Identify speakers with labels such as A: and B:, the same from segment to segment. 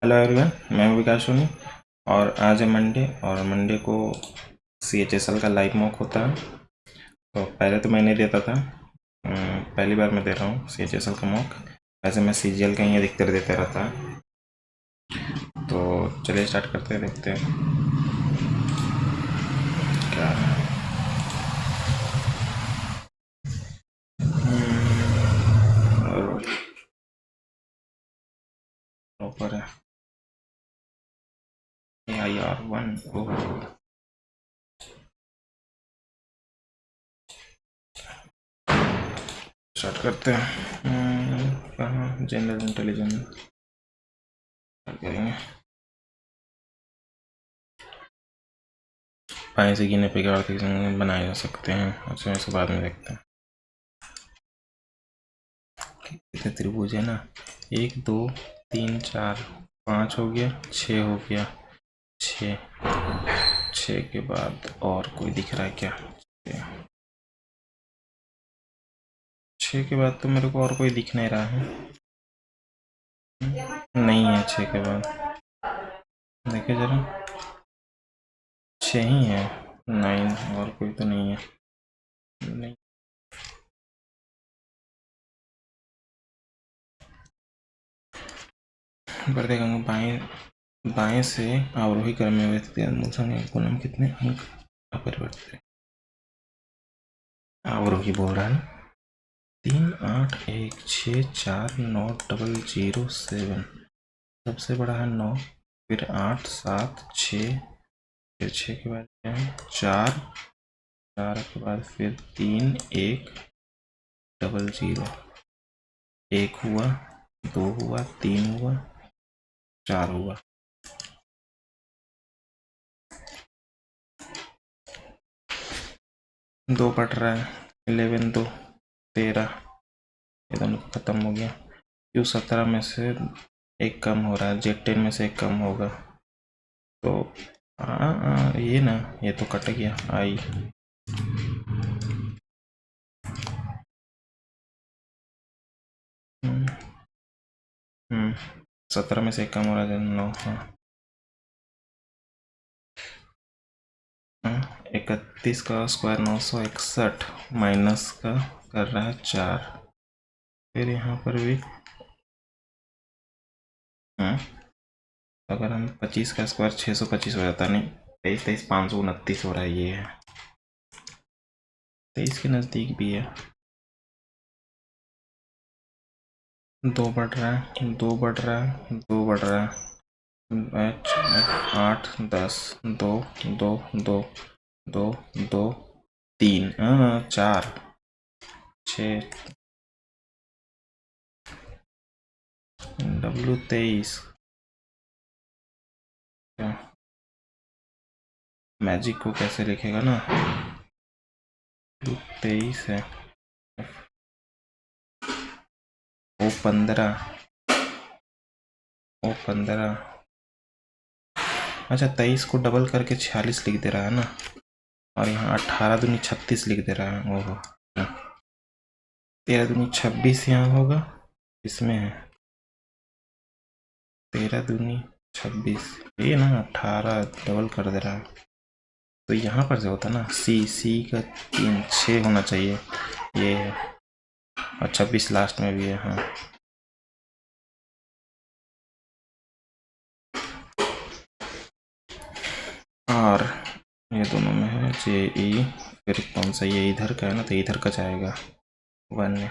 A: Hello everyone, मैं हूं विकास सोनी और आज है मंडे और मंडे को CHSL का लाइव मॉक होता है। तो पहले तो मैं नहीं देता था, पहली बार मैं दे रहा हूँ CHSL का मॉक। वैसे मैं CGL का ही अधिकतर देते रहता है। तो चलिए स्टार्ट करते हैं, देखते हैं क्या है। और ऊपर है AIR1। स्टार्ट करते हैं। कहाँ जनरल इंटेलिजेंस करेंगे। पानी से गिने पे आर्थिक संगठन बनाए जा सकते हैं। अच्छा, इसके बाद में देखते हैं। कितने त्रिभुज है ना, 1 2 3 4 5 हो गया, 6 हो गया। 6 के बाद और कोई दिख रहा है क्या? 6 के बाद तो मेरे को और कोई दिख नहीं रहा है। नहीं है 6 के बाद, देखिए जरा। 6 ही है, 9 और कोई तो नहीं है। नहीं, पर देखेंगे बाएं से अवरोही क्रम में व्यवस्थित गुणम कितने अंक अपरिवर्तित अवरोही बोल रहा है। 3 8 1 6 4 9 007, सबसे बड़ा है 9, फिर 8 7 6, फिर 6 के बाद क्या है 4, 4 के बाद फिर 3 1 0 1 हुआ, 2 हुआ, 3 हुआ, 4 हुआ। दो पट रहा है, 11 2 13, ये दोनों खत्म हो गया। Q17 में से एक कम हो रहा है, Z10 में से एक कम होगा। तो ये ना, ये तो कट गया। आई 17 में से एक कम हो रहा है 9। 31 का स्क्वायर 961 माइनस का कर रहा है 4। फिर यहाँ पर भी अगर हम 25 का स्क्वायर 625 हो जाता, नहीं 23 23 529 हो रहा है। ये है 23 के नज़दीक भी है। 2 बढ़ रहा है, 2 बढ़ रहा है, 2 बढ़ रहा है। 8 10 2 2 2 2 2 3 4 6 W23 मैजिक को कैसे लिखेगा ना, 23 है। O15 अच्छा, 23 को डबल करके 46 लिख दे रहा है ना, और यहाँ 18 दूनी 36 लिख दे रहा है। ओहो, 13 दूनी 26 यहाँ होगा, इसमें है 13 दूनी 26, ये ना 18 डबल कर दे रहा है। तो यहाँ पर से होता ना सी का 3 6 होना चाहिए, ये है, और 26 लास्ट में भी है। हाँ, और ये दोनों में है JE। फिर कौन सा, ये इधर का है ना, तो इधर का जाएगा 1 में।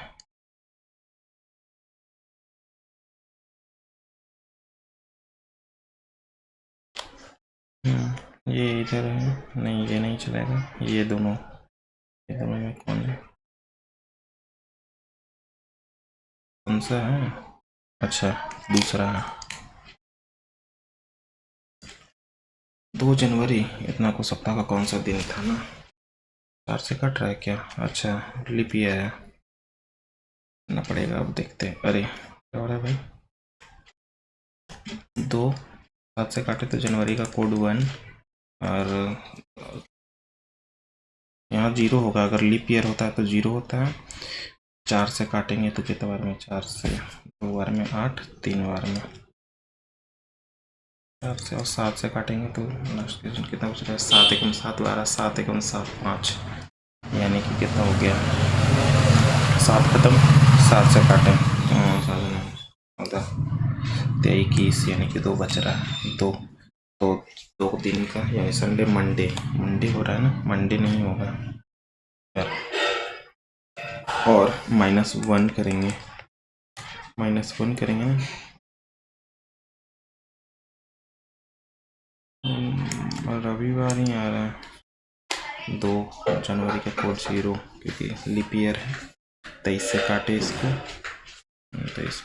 A: ये इधर है, नहीं ये नहीं चलेगा। ये दोनों में कौन है, कौन सा है? अच्छा, दूसरा है 2 जनवरी। इतना को सप्ताह का कौन सा दिन था ना, 4 से कट रहा है क्या? अच्छा, लिप ईयर है ना, पड़ेगा। अब देखते हैं। अरे क्या हो रहा है भाई, 2 7 से काटे तो जनवरी का कोड 1, और यहाँ 0 होगा। अगर लीप ईयर होता है तो 0 होता है। 4 से काटेंगे तो कितने बार में, 4 से 2 बार में 8, 3 बार में 4 से और 7 से काटेंगे तो लास्ट कितना बच रहा है 7 एकम 7 12 7 एकम 7 5 यानी कि कितना हो गया 7 खत्म 7 से काटें 21 यानी कि 2 बच रहा है 2 तो 2 दिन का यानी संडे मंडे हो रहा है ना मंडे नहीं होगा और -1 करेंगे ना रविवार ही आ रहा है 2 जनवरी का कोड 0 क्योंकि लीप ईयर है 23 से काटे इसको 23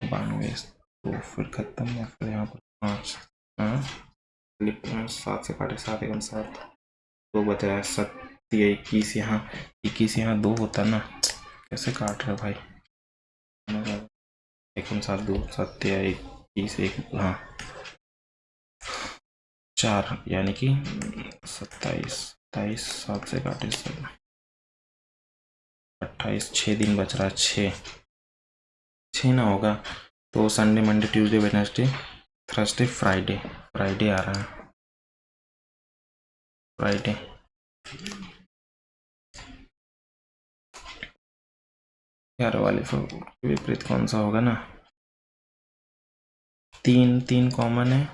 A: 92 तो फिर खत्म या फिर यहाँ पर 5 लीप 7 से काटे 7 एकम 7 2 बच रहा है 21 यहाँ 2 होता ना कैसे काट रहे भाई एकम 7 2 7 21 1 हाँ 4 यानी कि 27 7 से काटे 28 6 दिन बच रहा है 6 ना होगा तो Sunday Monday Tuesday Wednesday Thursday Friday आ रहा है फ्राइडे यार वाले विपरीत कौन सा होगा ना 3 कॉमन है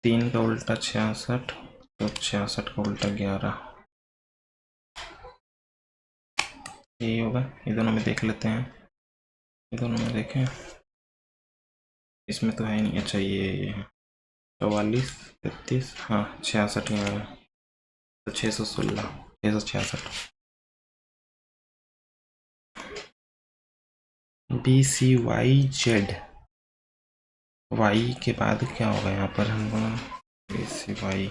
A: 3 का उल्टा 66 तो 66 का उल्टा 11 यही होगा ये दोनों में देख लेते हैं ये दोनों में देखें इसमें तो है नहीं अच्छा ये 44 33 हाँ 66 यहाँ तो 616 666 BCYZ Y के बाद क्या होगा यहाँ पर हम BCY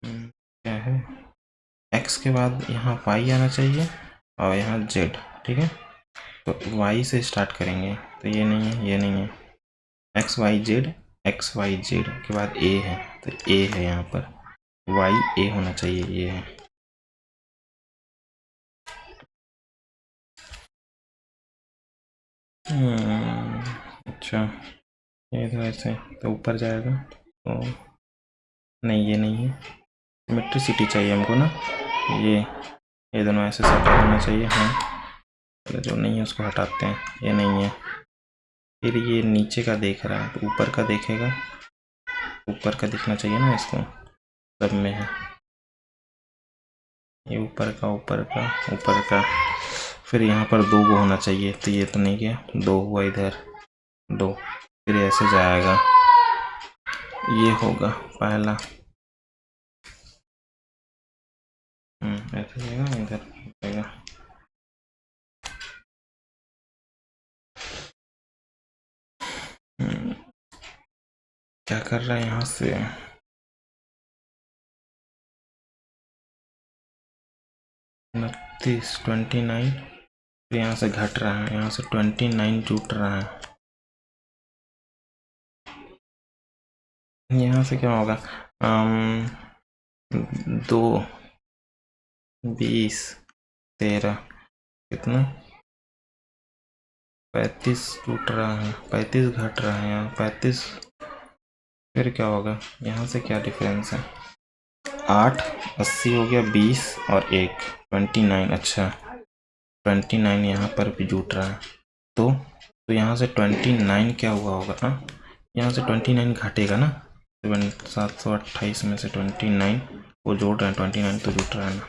A: क्या है X के बाद यहाँ Y आना चाहिए और यहाँ Z ठीक है तो Y से स्टार्ट करेंगे तो ये नहीं है XYZ के बाद A है तो A है यहाँ पर Y A होना चाहिए ये है अच्छा ये तो ऐसे तो ऊपर जाएगा तो नहीं ये नहीं है सिमेट्रिसिटी चाहिए हमको ना ये दोनों ऐसे सेट होना चाहिए हाँ जो नहीं है उसको हटाते हैं ये नहीं है फिर ये नीचे का देख रहा है तो ऊपर का देखेगा ऊपर का दिखना चाहिए ना इसको सब में है ये ऊपर का फिर यहाँ पर 2 गो होना चाहिए तो ये तो नहीं गया 2 हुआ इधर 2 फिर ऐसे जाएगा ये होगा पहला ऐसे जाएगा इधर जाएगा क्या कर रहा है यहाँ से 29 फिर यहाँ से घट रहा है यहाँ से 29 जुट रहा है यहाँ से क्या होगा 2 20 13 कितना 35 टूट रहा है 35 घट रहा है यहाँ 35 फिर क्या होगा यहाँ से क्या डिफरेंस है 8 80 हो गया 20 और 1 29 अच्छा 29 यहाँ पर भी जुट रहा है तो यहाँ से 29 क्या हुआ होगा ना यहाँ से 29 घटेगा ना 728 में से 29 वो जोड़ रहे हैं 29 तो जुट रहा है ना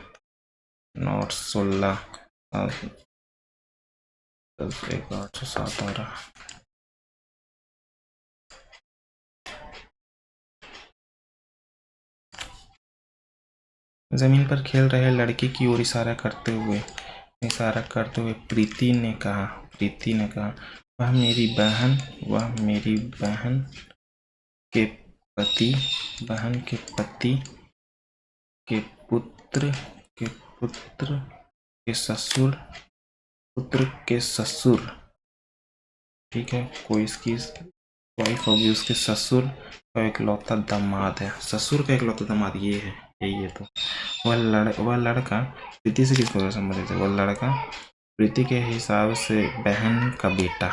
A: नॉट 16 10 1 8 7 आ रहा जमीन पर खेल रहे लड़के की ओर इशारा करते हुए प्रीति ने कहा वह मेरी बहन के पति के पुत्र के ससुर ठीक है कोई इसकी वाइफ होगी उसके ससुर का इकलौता दामाद है ससुर का इकलौता दामाद ये है यही है तो वह लड़का प्रीति से किस प्रकार संबंधित है वह लड़का प्रीति के हिसाब से बहन का बेटा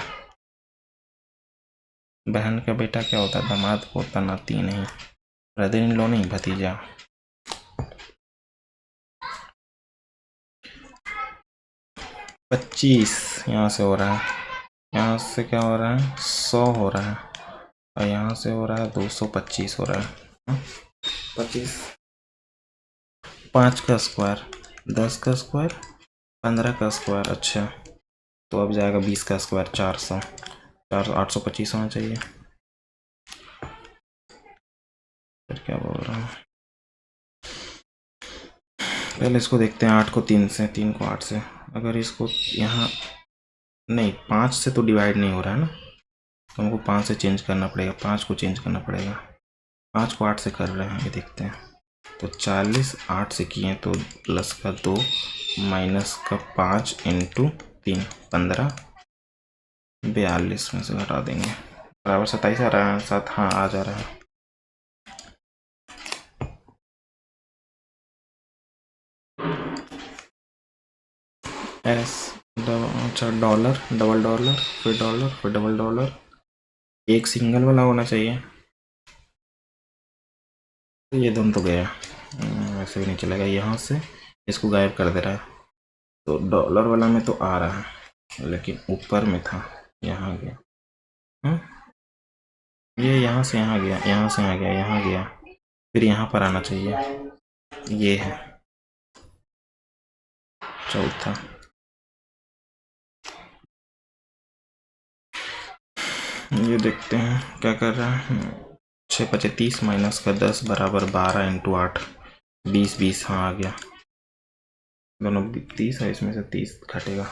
A: क्या होता है? दामाद, पोता, नाती नहीं, ब्रदर इन लॉ नहीं, भतीजा। पच्चीस यहाँ से हो रहा है, यहाँ से क्या हो रहा है? 100 हो रहा है, और यहाँ से हो रहा है 225 हो रहा है। 25, 5 का स्क्वायर, 10 का स्क्वायर, 15 का स्क्वायर। अच्छा, तो अब जाएगा 20 का स्क्वायर, 400, 825 होना चाहिए। फिर क्या बोल रहा हूँ, पहले इसको देखते हैं। 8 को 3 से, 3 को 8 से। अगर इसको यहाँ नहीं, 5 से तो डिवाइड नहीं हो रहा है ना, तो हमको 5 से चेंज करना पड़ेगा, 5 को चेंज करना पड़ेगा। 5 को 8 से कर रहे हैं, ये देखते हैं। तो 40 8 से किए तो प्लस का 2 माइनस का 5 इंटू 3, 15, 42 में से घटा देंगे, बराबर 27 आ रहा है। 7, हाँ आ जा रहा है। एस अच्छा, डॉलर, डबल डॉलर, फिर डॉलर, फिर डबल डॉलर, एक सिंगल वाला होना चाहिए। तो ये दोनों तो गया, वैसे भी नहीं चलेगा, यहाँ से इसको गायब कर दे रहा है। तो डॉलर वाला में तो आ रहा है, लेकिन ऊपर में था, यहाँ गया। ये यहाँ से यहाँ गया, यहाँ से यहाँ गया, यहाँ गया, फिर यहाँ पर आना चाहिए। ये है चौथा। ये देखते हैं क्या कर रहा है। 6 × 5 = 30 माइनस का 10 बराबर 12 इंटू 8, 20, 20, हाँ आ गया। दोनों 30 है, इसमें से 30 घटेगा।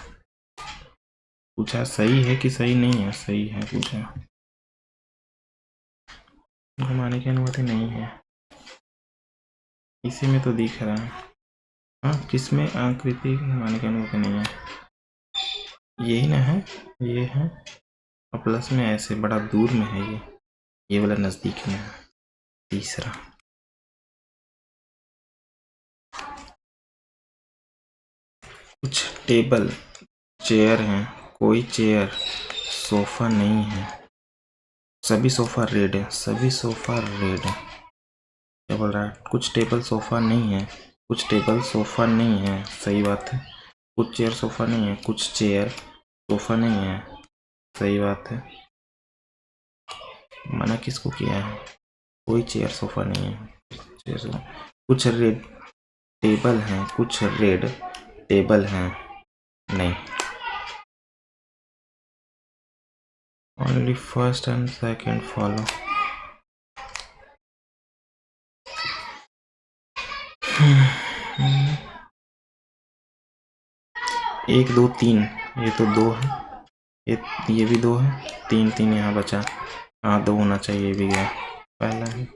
A: पूछा सही है कि सही नहीं है? सही है पूछा, घुमाने की अनुमति नहीं है। इसी में तो दिख रहा है, हाँ किसमें आकृति घुमाने की अनुमति नहीं है? यही ना है, ये है, और प्लस में ऐसे बड़ा दूर में है, ये वाला नजदीक में है। तीसरा, कुछ टेबल चेयर हैं, कोई चेयर सोफा नहीं है, सभी सोफा रेड है, सभी सोफा रेड है। क्या बोल रहा है? कुछ टेबल सोफा नहीं है, कुछ टेबल सोफा नहीं है, सही बात है। कुछ चेयर सोफा नहीं है, कुछ चेयर सोफा नहीं है, सही बात है। मना किसको किया है? कोई चेयर सोफा नहीं है, कुछ रेड टेबल हैं, कुछ रेड टेबल हैं, नहीं। Only first and second follow. 1 2 3, ये तो 2 है, ये भी 2 है, 3 3 यहाँ बचा, हाँ 2 होना चाहिए, ये भी गया पहला है।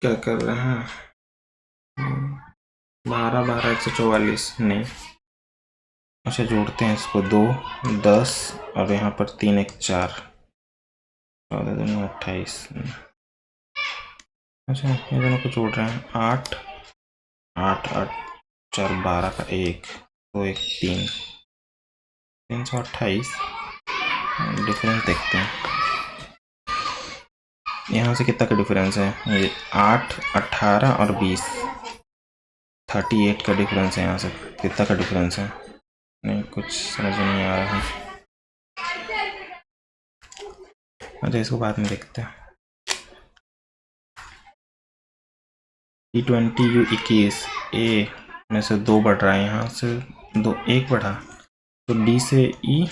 A: क्या कर रहे हैं? 12 12 144 नहीं, अच्छा जोड़ते हैं इसको, 2 10 और यहाँ पर 3 1 4, 14 2 28। अच्छा ये दोनों को जोड़ रहे हैं, 8 8 8 4 12 का 1 2 1 3, 328। डिफरेंस देखते हैं, यहाँ से कितना का डिफरेंस है? ये 8 18 और 20, 38 का डिफरेंस है। यहाँ से कितना का डिफरेंस है? नहीं, कुछ समझ नहीं आ रहा है। अच्छा इसको बाद में देखते हैं। T20 U21 ए में से 2 बढ़ रहा है, यहाँ से 2 1 बढ़ा, तो D से E,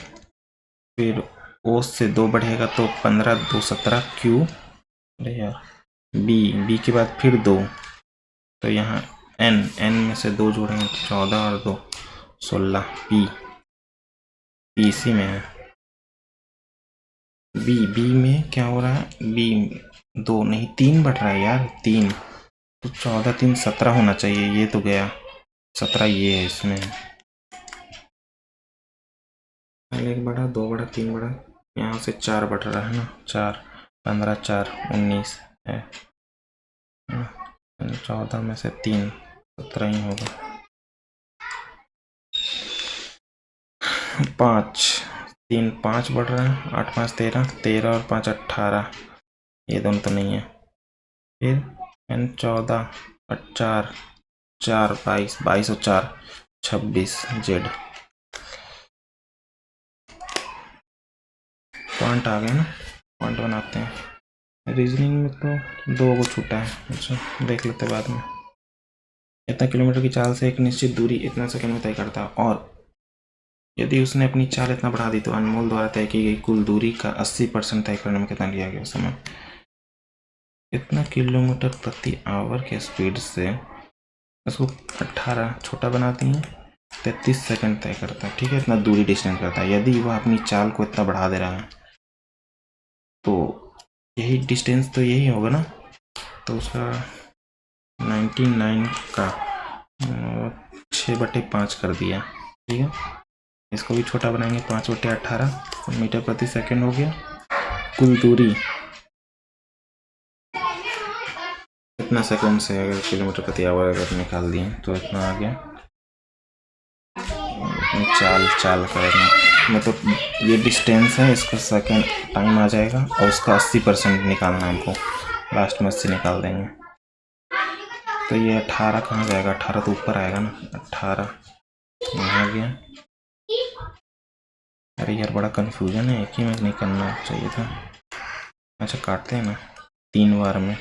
A: फिर O से 2 बढ़ेगा तो 15 2 17 Q, अरे यार B के बाद फिर 2, तो यहाँ N में से 2 जोड़ेंगे तो 14 और 2 16, P इसी में है। B में क्या हो रहा है? B 2 नहीं 3 बढ़ रहा है यार, 3, तो 14 3 17 होना चाहिए, ये तो गया 17, ये है इसमें। पहले 1 बढ़ा, 2 बढ़ा, 3 बढ़ा, यहाँ से 4 बढ़ रहा है ना, 4, 15 4 19 है। 14 में से 3 17 ही होगा। 5 3 5 बढ़ रहा है, 8 5 13, 13 और 5 18, ये दोनों तो नहीं है। फिर n 14 4 4 22 22 और 4 26 जेड। पॉइंट आ गए ना, पॉइंट बनाते हैं। रीजनिंग में तो 2 को छूटा है। अच्छा देख लेते बाद में। इतना किलोमीटर की चाल से एक निश्चित दूरी इतना सेकंड में तय करता है, और यदि उसने अपनी चाल इतना बढ़ा दी तो अनमोल द्वारा तय की गई कुल दूरी का 80% तय करने में कितना लिया गया समय। इतना किलोमीटर प्रति आवर के स्पीड से उसको 18 छोटा बनाती हैं, 33 सेकंड तय करता है। ठीक है, इतना दूरी डिस्टेंस करता है। यदि वह अपनी चाल को इतना बढ़ा दे रहा है तो यही डिस्टेंस तो यही होगा ना, तो उसका 99 का 6/5 कर दिया। ठीक है, इसको भी छोटा बनाएंगे, 5/18 मीटर प्रति सेकंड हो गया। कुल दूरी इतना सेकंड से अगर किलोमीटर प्रति आवर अगर निकाल दिए तो इतना आ गया। चाल करना मतलब ये डिस्टेंस है, इसका सेकंड टाइम आ जाएगा और उसका 80% निकालना है हमको। लास्ट में 80 निकाल देंगे तो ये 18 कहाँ जाएगा, 18 तो ऊपर आएगा ना, 18 यहाँ गया। अरे यार बड़ा कंफ्यूजन है, एक ही में नहीं करना चाहिए था। अच्छा काटते हैं ना 3 बार में,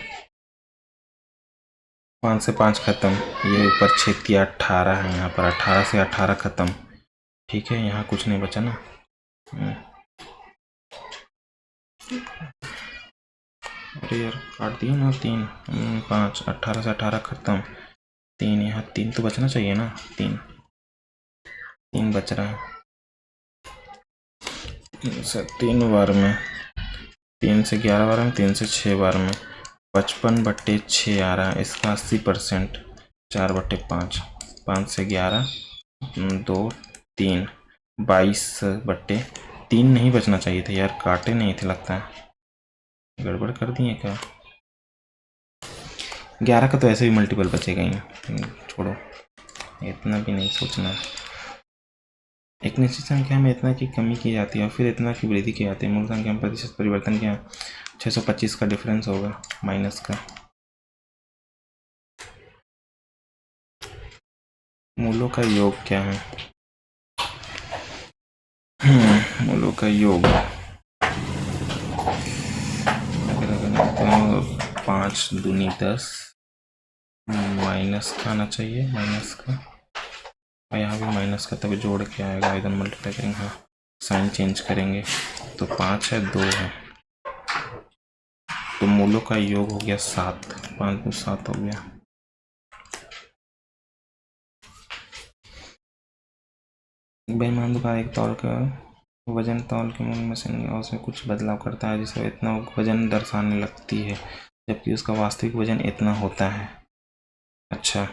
A: 5 से 5 खत्म, ये ऊपर छेद किया 18 है, यहाँ पर 18 से 18 खत्म। ठीक है, यहाँ कुछ नहीं बचा ना। अरे यार काट दिया ना 3 5, 18 से 18 खत्म, 3 यहाँ 3 तो बचना चाहिए ना, 3 बच रहा है। 3 बार में, 3 से 11 बार में, 3 से 6 बार में 55/6 आ रहा है। इसका 80% 4/5, 5 से 11 2 3 22/3 नहीं बचना चाहिए था यार, काटे नहीं थे, लगता है गड़बड़ कर दिए क्या। 11 का तो ऐसे भी मल्टीपल बचेगा ही, छोड़ो इतना भी नहीं सोचना। एक निश्चित संख्या में इतना की कमी की जाती है और फिर इतना की वृद्धि की जाती है। मूल संख्या में प्रतिशत परिवर्तन क्या 625 का डिफरेंस होगा माइनस का। मूलों का योग क्या है, मूलों का योग तो 5 दूनी 10, माइनस का आना चाहिए, माइनस का, और यहाँ भी माइनस का, तभी जोड़ के आएगा, इधर मल्टीप्लाई करेंगे, हाँ साइन चेंज करेंगे तो 5 है 2 है, तो मूलों का योग हो गया 7, 5 को 7 हो गया। बेईमान दुकान एक तौल का वजन तौल के मूल में से उसमें कुछ बदलाव करता है जिससे इतना वजन दर्शाने लगती है, जबकि उसका वास्तविक वजन इतना होता है। अच्छा,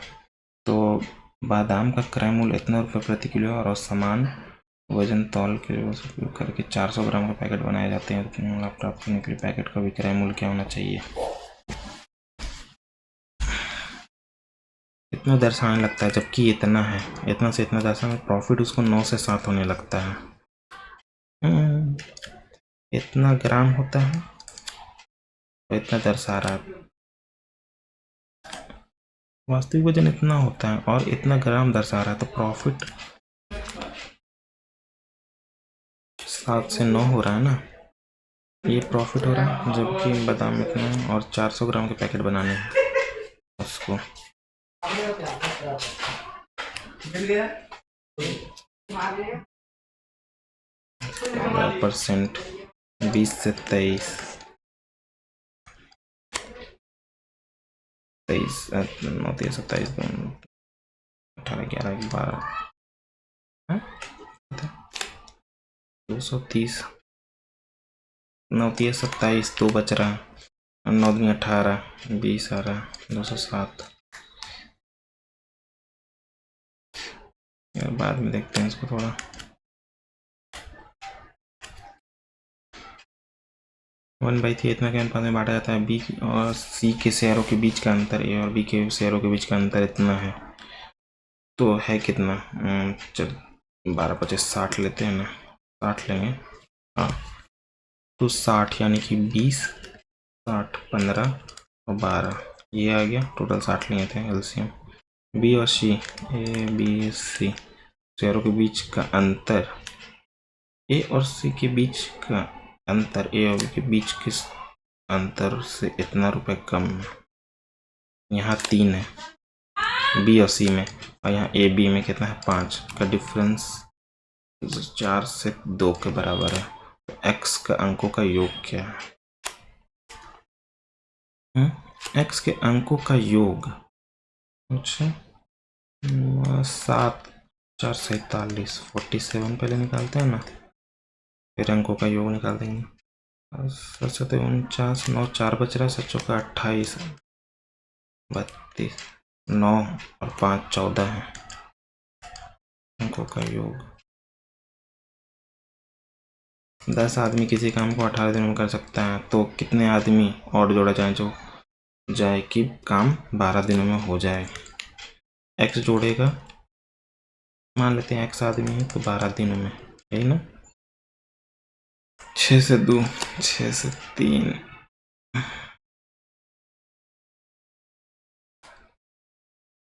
A: तो बादाम का क्रय मूल्य इतना रुपये प्रति किलो और समान वजन तौल के उपयोग करके 400 ग्राम का पैकेट बनाए जाते हैं, तो लाभ प्राप्त करने के लिए पैकेट का विक्रय मूल्य क्या होना चाहिए। इतना दर्शाने लगता है जबकि इतना है, इतना से इतना दर्शाने, प्रॉफिट उसको 9 से 7 होने लगता है। इतना ग्राम होता है तो इतना दर्शा रहा है, वास्तविक वजन इतना होता है और इतना ग्राम दर्शा रहा है, तो प्रॉफिट 7 से 9 हो रहा है ना, ये प्रॉफिट हो रहा है, जबकि बादाम इतना है और 400 ग्राम के पैकेट बनाने हैं उसको। परसेंट 20 से 23 9 3 27 18 11 12 230 9 3 27 2 बच रहा, 9 दूनी 18 20 आ रहा, 207। यार बाद में देखते हैं इसको थोड़ा। 1/3 इतना के अनुपात में बांटा जाता है। बी और सी के शेयरों के बीच का अंतर ए और बी के शेयरों के बीच का अंतर इतना है, तो है कितना? चल 12×5 = 60 लेते हैं ना, 60 लेंगे। हाँ, तो 60 यानी कि 20, 60, 15 और 12 ये आ गया, टोटल 60 लिए थे एलसीएम। बी और सी, ए बी सी शेयरों के बीच का अंतर, ए और सी के बीच का अंतर, ए और बी के बीच के अंतर से इतना रुपए कम है। यहाँ 3 है बी और सी में, और यहाँ ए बी में कितना है? 5 का डिफरेंस 4 से 2 के बराबर है। तो एक्स का अंकों का योग क्या है? एक्स के अंकों का योग, अच्छा 7, 4, 47, 47 पहले निकालते हैं ना, फिर अंकों का योग निकाल देंगे। 49, 9, 4 बच रहा है, 7 × 28, 32, 9 और 5 14 है अंकों का योग। 10 आदमी किसी काम को 18 दिनों में कर सकता है, तो कितने आदमी और जोड़ा जाए जो जाए कि काम 12 दिनों में हो जाए? एक्स जोड़ेगा, मान लेते हैं एक्स आदमी है, तो 12 दिनों में, यही ना। 6 से 2, 6 से 3,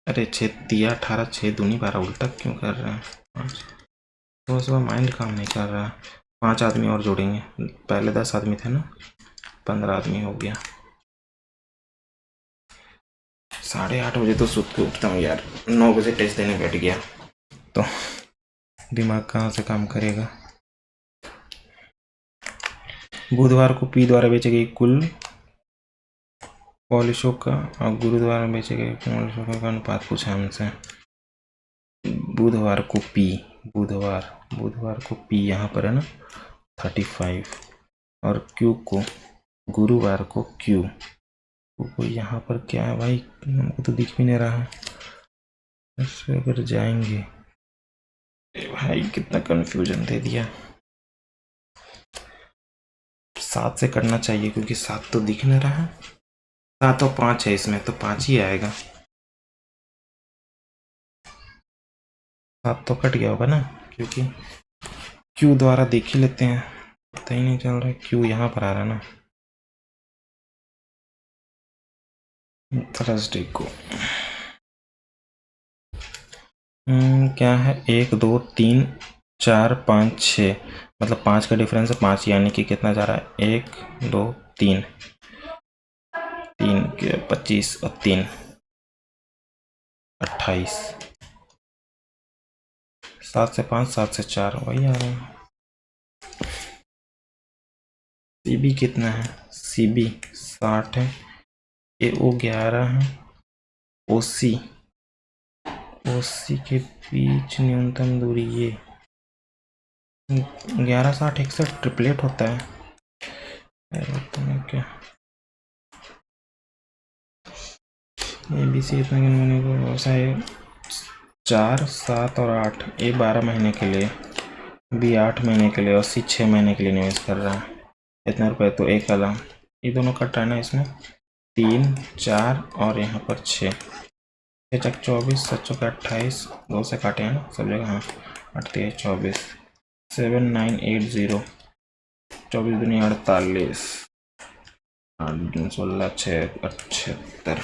A: अरे 6 3 18, 6 दूनी 12, उल्टा क्यों कर रहे हैं? तो सुबह माइंड काम नहीं कर रहा है। 5 आदमी और जोड़ेंगे, पहले 10 आदमी थे ना, 15 आदमी हो गया। 8:30 बजे तो सुत के उठता हूँ यार, 9 बजे टेस्ट देने बैठ गया, तो दिमाग कहाँ से काम करेगा। बुधवार को पी द्वारा बेचे गए कुल पॉलिशों का और गुरुद्वार में बेचे गए पॉलिशों का अनुपात पूछा हमसे। बुधवार को पी, बुधवार को पी यहाँ पर है ना 35, और क्यू को, गुरुवार को क्यू को यहाँ पर क्या है भाई, हमको तो दिख भी नहीं रहा है। ऐसे अगर जाएंगे, भाई कितना कंफ्यूजन दे दिया। 7 से करना चाहिए क्योंकि 7 तो दिख नहीं रहा है, 7 और 5 है इसमें, तो 5 ही आएगा। 7 तो कट गया होगा ना, क्योंकि क्यू द्वारा देख ही लेते हैं, पता ही नहीं चल रहा है। क्यू यहाँ पर आ रहा है ना, थर्सडे को क्या है, 1 2 3 4 5 6, मतलब 5 का डिफरेंस है 5, यानी कि कितना जा रहा है? 1 2 3 3 के 25 और 3 28, 7 से 5, 7 से 4 वही आ रहा है। सीबी कितना है? सीबी 60 है, एओ 11 है, ओसी के बीच न्यूनतम दूरी ये 11 60 61 ट्रिपलेट होता है क्या? ABC इतना व्यवसाय 4 7 और 8, ए 12 महीने के लिए, बी 8 महीने के लिए, और सी 6 महीने के लिए निवेश कर रहा है। इतना रुपए तो एक अलाम, ये दोनों कट रहा है ना इसमें, 3 4 और यहाँ पर 6, 6 × 24, 7 × 28, 2 से काटे हैं ना सब जगह, हाँ 8 3 24, 7980, 24 दूनी 48, 8 दूनी 16, 6 78,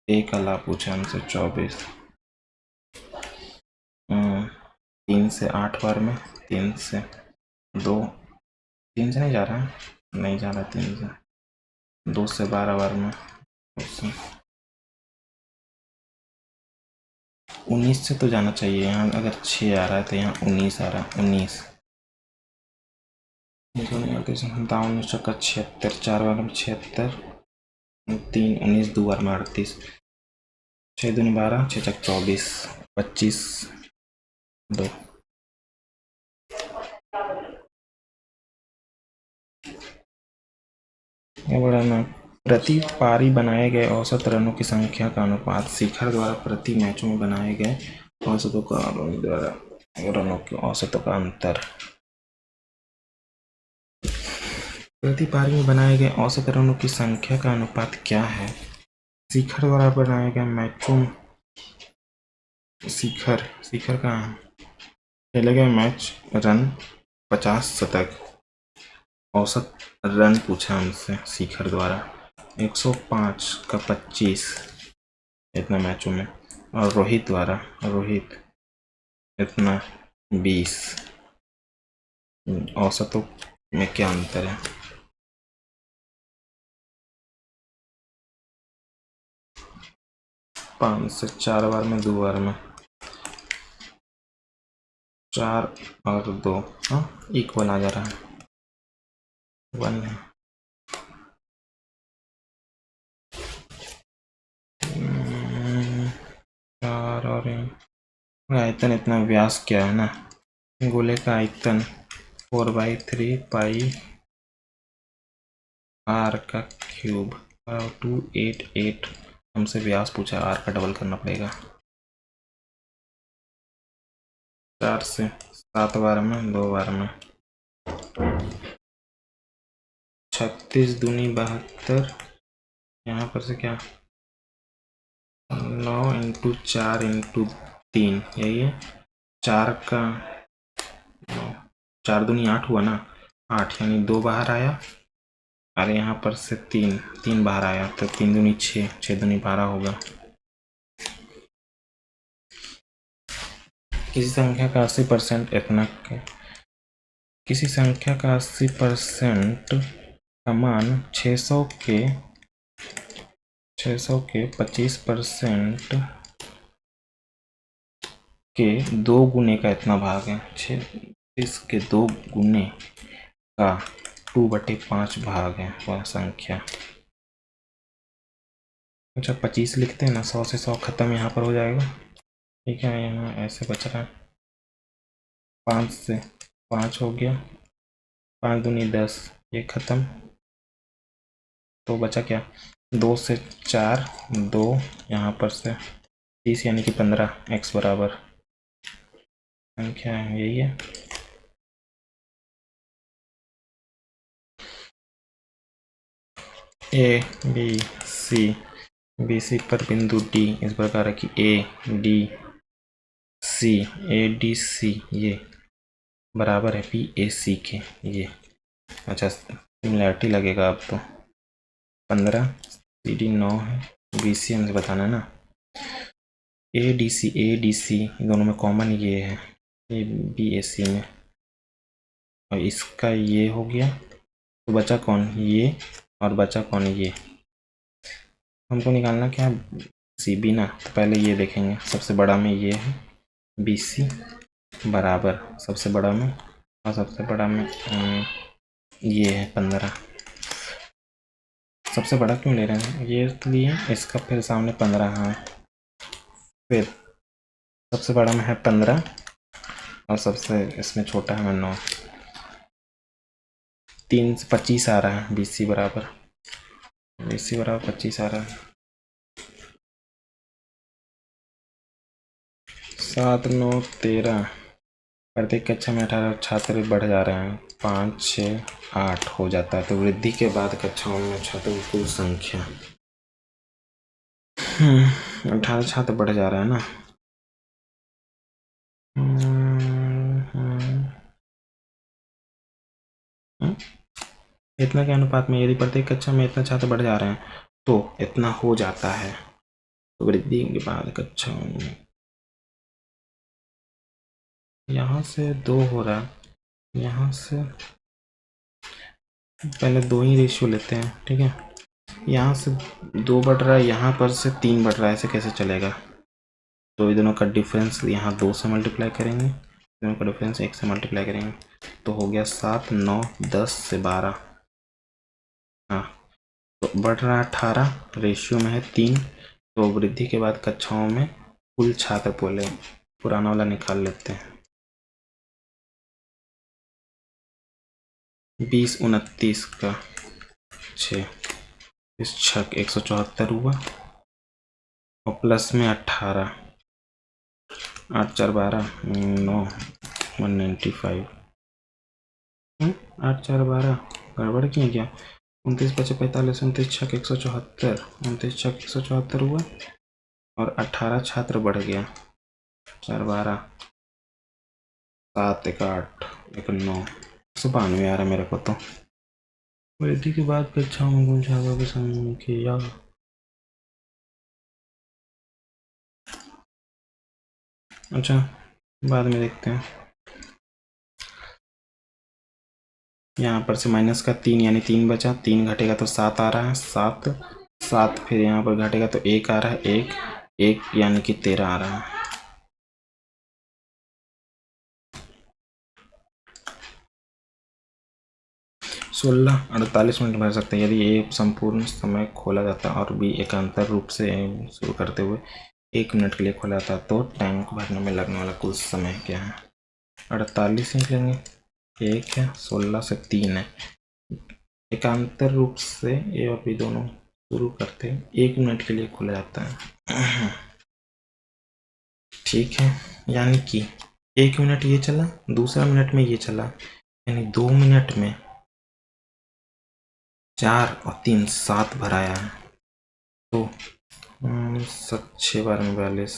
A: एक अला पूछा हमसे 24, 3 से 8 बार में, 3 से 2, 3 से नहीं जा रहा है, नहीं जा रहा 3 से, 2 से 12 बार में, 19 से तो जाना चाहिए। यहाँ अगर 6 आ रहा है तो यहाँ 19 आ रहा है, 19 57 76, 4 बार में 76, 3 19, 2 बार में 38, 6 दूनी 12, 6 × 24, 25 2, बड़ा ना। प्रति पारी बनाए गए औसत रनों की संख्या का अनुपात शिखर द्वारा प्रति मैचों में बनाए गए औसतों का द्वारा रनों के औसतों का अंतर। प्रति पारी में बनाए गए औसत रनों की संख्या का अनुपात क्या है? शिखर द्वारा बनाए गए मैचों शिखर का खेले गए मैच रन 50 शतक। औसत रन पूछा हमसे शिखर द्वारा 105 का 25 इतना मैचों में। और रोहित इतना 20। औसतों में क्या अंतर है? 5 से 4 बार में 2 बार में 4 और 2 इक्वल आ जा रहा है 1 है। 4 और आयतन इतना व्यास क्या है ना, गोले का आयतन 4/3 पाई आर का क्यूब 288। हमसे व्यास पूछा, आर का डबल करना पड़ेगा। 4 से 7 बार में 2 बार में 36 दूनी 72। यहाँ पर से क्या 9 × 4 × 3 यही है। 4 का 4 दूनी 8 हुआ ना, 8 यानी 2 बाहर आया। अरे यहाँ पर से 3 बाहर आया तो 3 दूनी 6, 6 दूनी 12 होगा। किसी संख्या का 80% इतना किसी संख्या का 80% का मान 600 के 25% के 2 गुने का इतना भाग है। 36 के 2 गुने का 2/5 भाग है वह संख्या। अच्छा 25 लिखते हैं ना, 100 से 100 खत्म यहाँ पर हो जाएगा। ठीक है, यहाँ ऐसे बच रहा है 5 से 5 हो गया, 5 दूनी 10, ये खत्म। तो बचा क्या 2 से 4 2, यहाँ पर से 30 यानी कि 15 x बराबर संख्या है, यही है। ए बी सी पर बिंदु डी इस प्रकार है कि ए डी सी ये बराबर है पी ए सी के। ये अच्छा सिमिलैरिटी लगेगा अब तो। 15 सी डी 9 है, बी सी हमसे बताना है ना। ए डी सी दोनों में कॉमन ये है, ए बी ए सी में, और इसका ये हो गया। तो बचा कौन, ये, और बचा कौन, ये। हमको निकालना क्या है सी बी ना, तो पहले ये देखेंगे। सबसे बड़ा में ये है बी सी बराबर सबसे बड़ा में, और सबसे बड़ा में ये है 15। सबसे बड़ा क्यों ले रहे हैं, ये लिए इसका फिर सामने 15। हाँ फिर सबसे बड़ा में है 15 और सबसे इसमें छोटा है 9। 3 से 25 आ रहा है, BC बराबर 25 आ रहा है। 7 9 13। प्रत्येक कक्षा में 18 छात्र बढ़ जा रहे हैं, 5 6 8 हो जाता है। तो वृद्धि के बाद कक्षाओं में छात्रों की कुल संख्या 18 छात्र बढ़ जा रहा है ना। इतना के अनुपात में यदि प्रत्येक कक्षा में इतना छात्र बढ़ जा रहे हैं तो इतना हो जाता है। तो वृद्धि के बाद कक्षाओं में यहाँ से 2 हो रहा है, यहाँ से पहले 2 ही रेशियो लेते हैं। ठीक है, यहाँ से 2 बढ़ रहा है, यहाँ पर से 3 बढ़ रहा है, ऐसे कैसे चलेगा। तो ये दोनों का डिफरेंस यहाँ 2 से मल्टीप्लाई करेंगे, दोनों का डिफरेंस 1 से मल्टीप्लाई करेंगे, तो हो गया 7 9 10 से 12। हाँ तो बढ़ रहा है 18, रेशियो में है 3। तो वृद्धि के बाद कक्षाओं में कुल छात्र बोले, पुराना वाला निकाल लेते हैं। 20 29 का 6 इस 6 174 हुआ, और प्लस में 18 8 4 12 9 195 8 4 12 गड़बड़ की क्या? 29 × 5 = 45, 29 × 6 = 174, 29 × 6 = 174 हुआ और 18 छात्र बढ़ गया, 4 12 7 1 8 1 9 192 आ रहा मेरे को तो। वृद्धि के बाद कक्षाओं में कुल छात्रों की संख्या अच्छा बाद में देखते हैं। यहाँ पर से माइनस का 3 यानी 3 बचा, 3 घटेगा तो 7 आ रहा है, 7 7 फिर यहाँ पर घटेगा तो 1 आ रहा है, 1 1 यानी कि 13 आ रहा है। सोलह 48 मिनट भर सकते हैं यदि ए संपूर्ण समय खोला जाता है और बी एकांतर रूप से शुरू करते हुए 1 मिनट के लिए खोला जाता है तो टैंक भरने में लगने वाला कुल समय क्या है? 48 ही लेंगे, 1 है, 16 से 3 है, एकांतर रूप से ए और बी दोनों शुरू करते हैं 1 मिनट के लिए खोला जाता है। ठीक है, यानी कि 1 मिनट ये चला, दूसरा मिनट में ये चला, यानी 2 मिनट में 4 और 3 7 भराया है तो 7 6 12 में 42,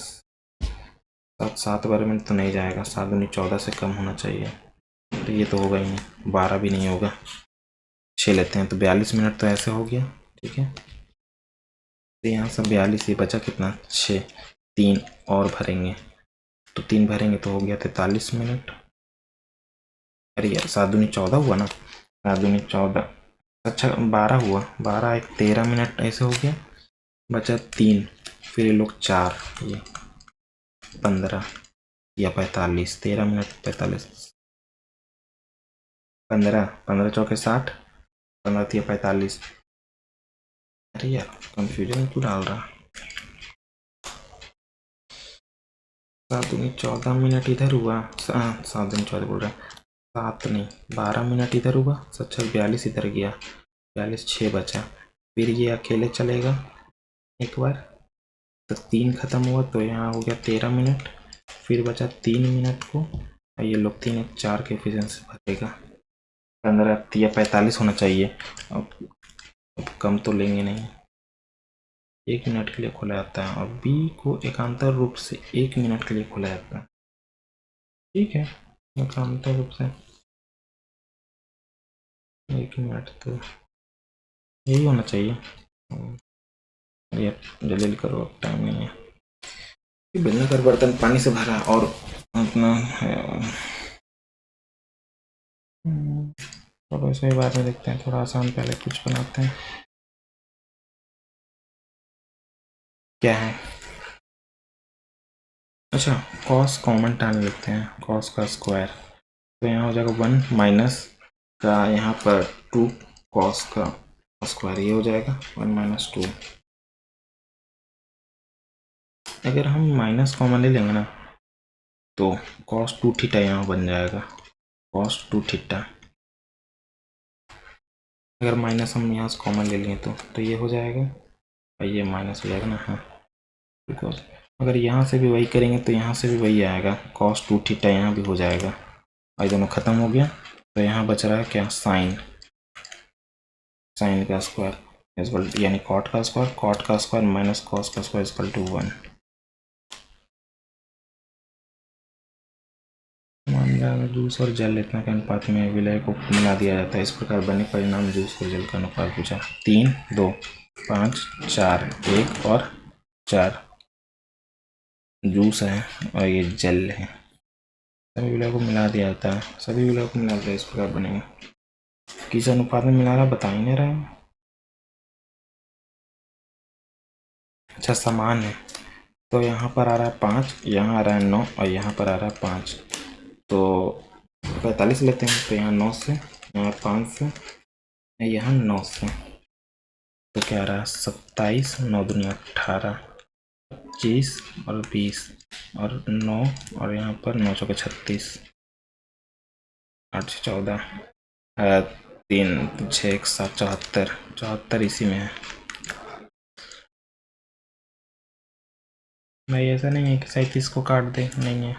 A: 7 7 12 मिनट तो नहीं जाएगा, 7 दूनी 14 से कम होना चाहिए, तो ये तो होगा ही नहीं, 12 भी नहीं होगा, 6 लेते हैं तो 42 मिनट तो ऐसे हो गया। ठीक है, तो यहाँ से 42 ही बचा, कितना 6, 3 और भरेंगे तो 3 भरेंगे तो हो गया 43 मिनट। अरे यार 7 दूनी 14 हुआ ना, 7 दूनी 14, अच्छा 12 हुआ, 12 1 13 मिनट ऐसे हो गया, बचा 3, फिर ये लोग 4, ये 15 या 45, 13 मिनट 45, 15 15 चौके 60, 15 थी 45। अरे यार कंफ्यूजन क्यों डाल रहा? 7 दूनी 14 मिनट इधर हुआ, 7 दूनी 14 बोल रहा, 7 नहीं 12 मिनट इधर हुआ, अच्छा 42 इधर गया, 42 6 बचा, फिर ये अकेले चलेगा एक बार तो 3 खत्म हुआ तो यहाँ हो गया 13 मिनट, फिर बचा 3 मिनट को, ये लोग 3 1 4 के एफिशिएंसी भरेगा, 15 या 45 होना चाहिए, अब कम तो लेंगे नहीं, 1 मिनट के लिए खोला जाता है और बी को एकांतर रूप से 1 मिनट के लिए खोला जाता है। ठीक है, एकांतर रूप से 1 मिनट तो यही होना चाहिए। ये जल्दी जल्दी करो, अब टाइम नहीं है। बेलने का बर्तन पानी से भरा और अपना चलो इसे बाद में देखते हैं, थोड़ा आसान पहले कुछ बनाते हैं। क्या है? अच्छा कॉस कॉमन टाइम लेते हैं, कॉस का स्क्वायर तो यहाँ हो जाएगा 1 माइनस का यहाँ पर 2 कॉस का स्क्वायर, ये हो जाएगा 1 - 2। अगर हम माइनस कॉमन ले लेंगे ना तो कॉस 2 थीटा यहाँ बन जाएगा, कॉस 2 थीटा, अगर माइनस हम यहाँ से कॉमन ले लें तो ये हो जाएगा और ये माइनस हो जाएगा ना, हाँ बिकॉज अगर यहाँ से भी वही करेंगे तो यहाँ से भी वही आएगा, कॉस 2 थीटा यहाँ भी हो जाएगा और दोनों खत्म हो गया, तो यहाँ बच रहा है क्या, साइन, साइन का स्क्वायर यानी कॉट का स्क्वायर, कॉट का स्क्वायर माइनस कॉस का स्क्वायर इक्वल टू 1। जूस और जल इतना के अनुपात में विलय को मिला दिया जाता है, इस प्रकार बने परिणाम जूस और जल का अनुपात पूछा, 3 2 5 4 1 और 4 जूस है और ये जल है, सभी विलय को मिला दिया जाता है, सभी विलय को मिला दिया इस प्रकार बनेगा, किस अनुपात में मिला रहा बता ही नहीं रहा है। अच्छा समान है तो यहाँ पर आ रहा है 5, यहाँ आ रहा है 9 और यहाँ पर आ रहा है 5, तो 45 लेते हैं, तो यहाँ 9 से, यहाँ 5 से, यहाँ 9 से, तो क्या आ रहा है 27, 9 दूनी 18, 25 और 20 और 9 और यहाँ पर 9 चौके 36, 8 से 14, 3 6 1 7 74, 74 इसी में है भाई, ऐसा नहीं है कि 37 को काट दे, नहीं है,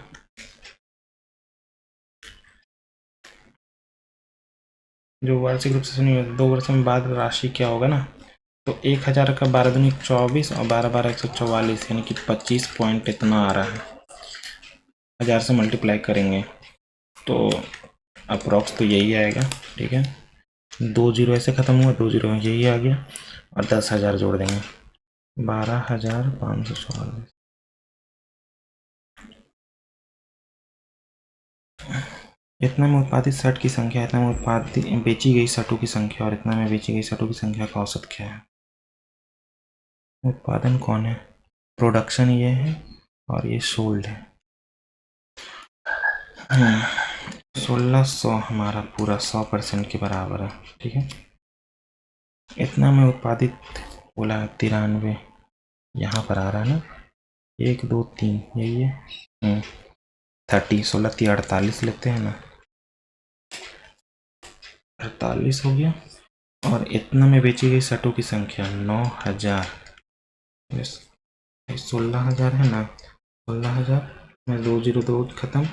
A: जो वार्षिक रूप से नहीं होता 2 वर्ष में बाद राशि क्या होगा ना, तो 1000 का 12 दूनी 24 और 12 12 144 यानी कि 25 पॉइंट इतना आ रहा है। 1000 से मल्टीप्लाई करेंगे तो अप्रॉक्स तो यही आएगा। ठीक है, 2 जीरो ऐसे ख़त्म हुआ, 2 जीरो यही आ गया और 10,000 जोड़ देंगे 12,544। इतना में उत्पादित शर्ट की संख्या, इतना में उत्पादित बेची गई शर्टों की संख्या और इतना में बेची गई शर्टों की संख्या का औसत क्या है? उत्पादन कौन है? प्रोडक्शन ये है और ये सोल्ड है। 1600 हमारा पूरा 100% के बराबर है। ठीक है, इतना में उत्पादित बोला 93, यहाँ पर आ रहा है ना 1 2 3 यही है। 30 16 3 48 लेते हैं ना, 48 हो गया और इतना में बेची गई शर्टों की संख्या 9000। 16,000 है ना, 16,000 में 2 जीरो 2 खत्म,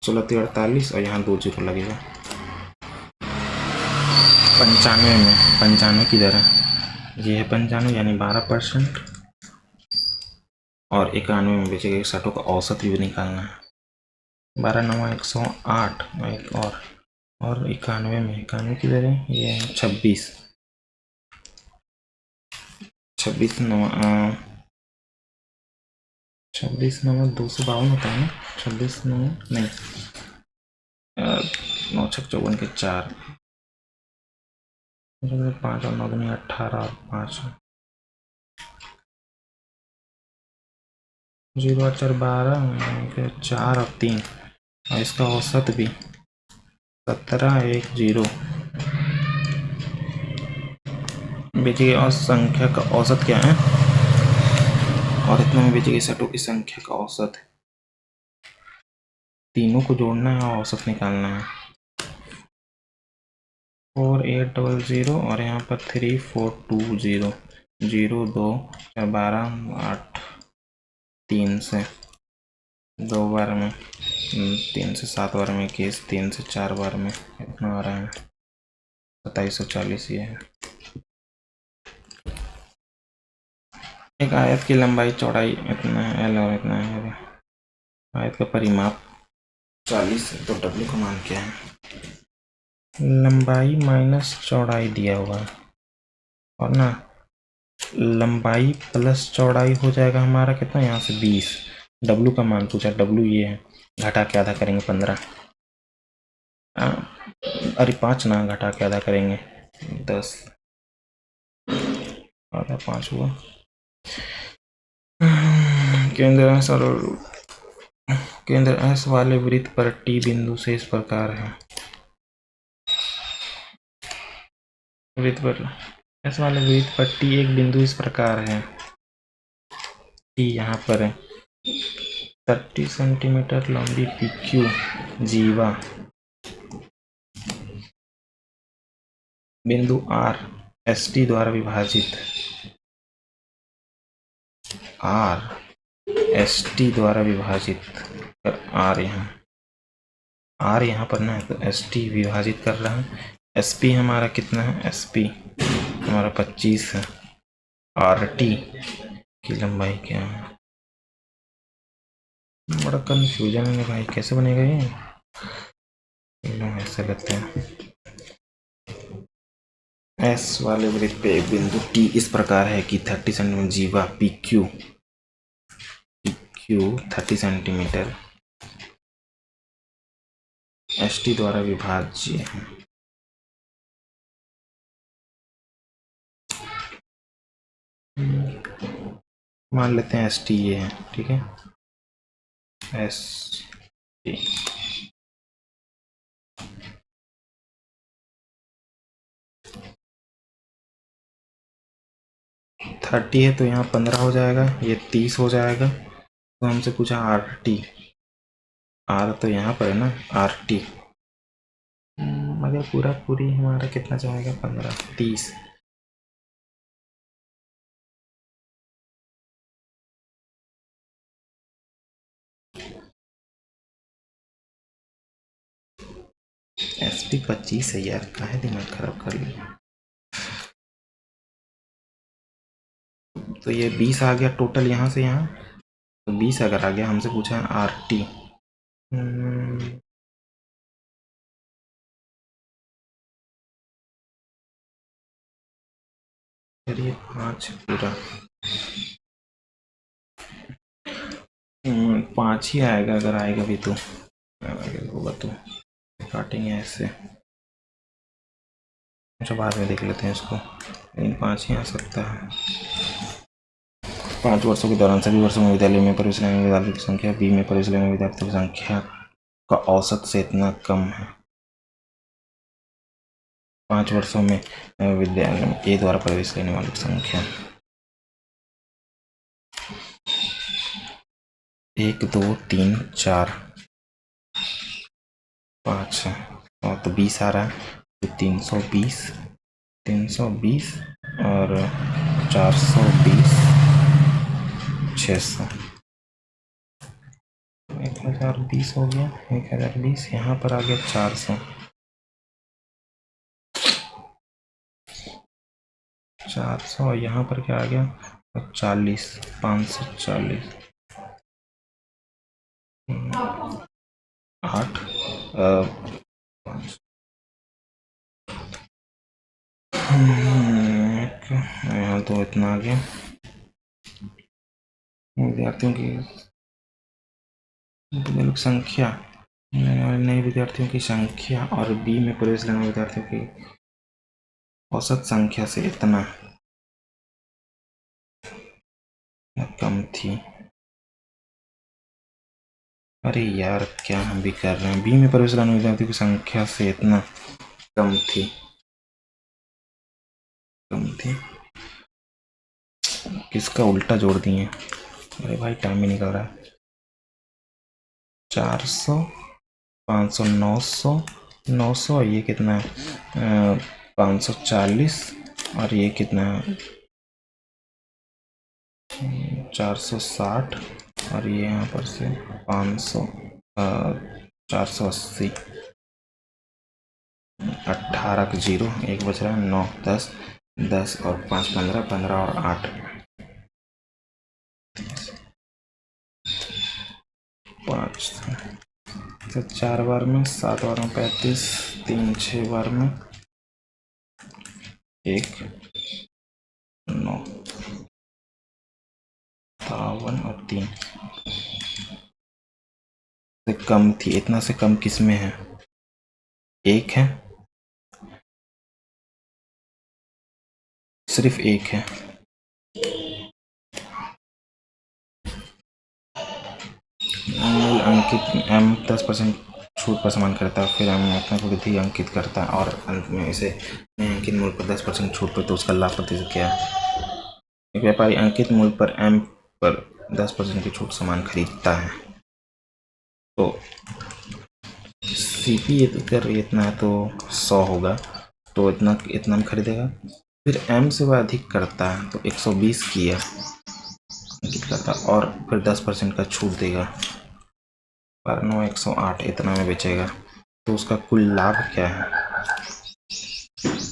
A: 16 3 48 और यहाँ 2 जीरो लगेगा। 95 में 95 किधर है, ये है 95 यानी 12% और 91 में बेचे गए शर्टों का औसत भी निकालना है। 12 9 108 एक और 91 में 91 किधर है, ये है 26 26 9 26 9 252 होता है ना, 26 9 नहीं 9 6 54 के 4 5 और 9 दूनी 18 और 5 0 8 4 12 4 और 3 और इसका औसत भी 17 1 0 बेची गई संख्या का औसत क्या है और इतना में बेची गई शर्टों की संख्या का औसत है। तीनों को जोड़ना है और औसत निकालना है। 4800 और यहाँ पर 3420 0 2 12 8 3 से 2 बार में 3 से 7 बार में 21 3 से 4 बार में इतना आ रहा है 2740। ये है एक आयत की लंबाई चौड़ाई इतना है एल और इतना है, आयत का परिमाप 40 है तो डब्ल्यू का मान क्या है? लंबाई माइनस चौड़ाई दिया हुआ है और ना लंबाई प्लस चौड़ाई हो जाएगा हमारा कितना, यहाँ से 20। डब्ल्यू का मान पूछा, डब्ल्यू ये है, घटा के आधा करेंगे 15, अरे 5 ना, घटा के आधा करेंगे 10, आधा 5 हुआ। केंद्र एस वाले वृत्त पर टी बिंदु से इस प्रकार है। वृत्त पर एस वाले वृत्त पर टी एक बिंदु इस प्रकार है। टी यहाँ पर है 30 सेंटीमीटर लंबी पी क्यू जीवा बिंदु आर एस टी द्वारा विभाजित, आर एस टी द्वारा विभाजित कर आर यहाँ पर ना है तो एस टी विभाजित कर रहा है। एस पी हमारा कितना है, एस पी हमारा 25 है। आर टी की लंबाई क्या है, बड़ा कंफ्यूजन है भाई, कैसे बनेगा ये, ऐसा करते हैं। एस वाले वृत्त पे बिंदु टी इस प्रकार है कि 30 सेंटीमीटर जीवा P Q 30 centimetre S T द्वारा विभाज्य है। मान लेते हैं एस टी ये है। ठीक है, एस टी 30 है तो यहाँ 15 हो जाएगा, ये 30 हो जाएगा। तो हमसे पूछा आर टी, आर तो यहाँ पर है ना आर टी, मगर पूरी हमारा कितना जाएगा 15 30, एस भी 25 है यार, काहे दिमाग खराब कर लिया। तो ये 20 आ गया टोटल यहाँ से यहाँ, तो 20 अगर आ गया, हमसे पूछा है RT। चलिए 5 पूरा, 5 ही आएगा, अगर आएगा भी तो होगा तो काटेंगे ऐसे। अच्छा बाद में देख लेते हैं इसको, लेकिन 5 ही आ सकता है। 5 वर्षों के दौरान सभी वर्षों में विद्यालय में प्रवेश लेने विद्यार्थियों की संख्या बी में प्रवेश लेने विद्यार्थियों की संख्या का औसत से इतना कम है। 5 वर्षों में विद्यालय में ए द्वारा प्रवेश लेने वालों की संख्या 1 2 3 4 5 है, और तो 20 आ रहा है, तो 320 और 420 600 1020 हो गया, 1020 यहाँ पर आ गया 400 यहाँ पर क्या आ गया 40 540 8 यहाँ तो इतना आ गया। विद्यार्थियों की संख्या, नए विद्यार्थियों की संख्या और बी में प्रवेश लेने विद्यार्थियों की औसत संख्या से इतना कम थी। अरे यार क्या हम भी कर रहे हैं, बी में प्रवेश लेने विद्यार्थियों की संख्या से इतना कम थी किसका उल्टा जोड़ दिए। अरे भाई टाइम ही निकल रहा है। 400 500 900 ये कितना है 540 और ये कितना है 460 और ये यहाँ पर से 500 480 18 का 0 एक बच रहा है 9 10 10 और 5 15 15 और 8 5 तो 4 बार में 7 बार में 35 3 6 बार में 1 9 51 और 3 से कम थी। इतना से कम किस में है, 1 है, सिर्फ 1 है। अंकित एम 10% छूट पर समान करता है, फिर एम अपना वृद्धि अंकित करता है और अंत में इसे अंकित मूल्य पर 10% छूट पर, तो उसका लाभ प्रतिशत क्या है। एक व्यापारी अंकित मूल्य पर एम पर 10% की छूट सामान खरीदता है, तो सीपी अगर इतना है तो 100 होगा, तो इतना में खरीदेगा। फिर एम से वह अधिक करता है तो 120 किया अंकित करता और फिर 10% का छूट देगा, 9 108 इतना में बेचेगा, तो उसका कुल लाभ क्या है।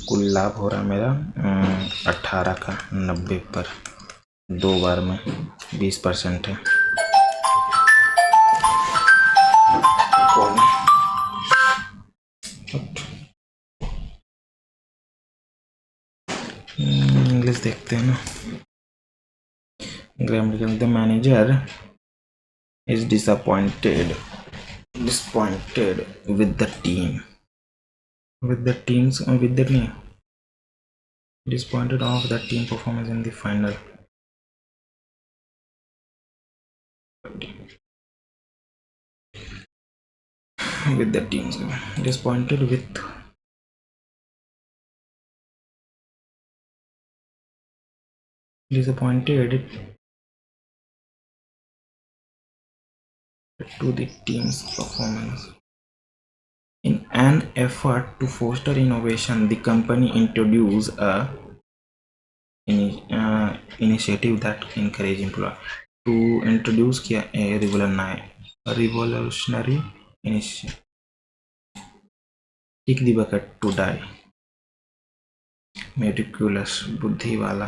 A: कुल लाभ हो रहा है मेरा 18 का 90 पर 2 बार में 20% है। इंग्लिश देखते हैं ना। Grammar, the manager is disappointed with the team, disappointed of the team performance in the final. With the teams disappointed with to the team's performance. In an effort to foster innovation, the company introduced a initiative that encourage employee to introduce किया a revolutionary initiative kick the bucket to die, meticulous बुद्धि वाला,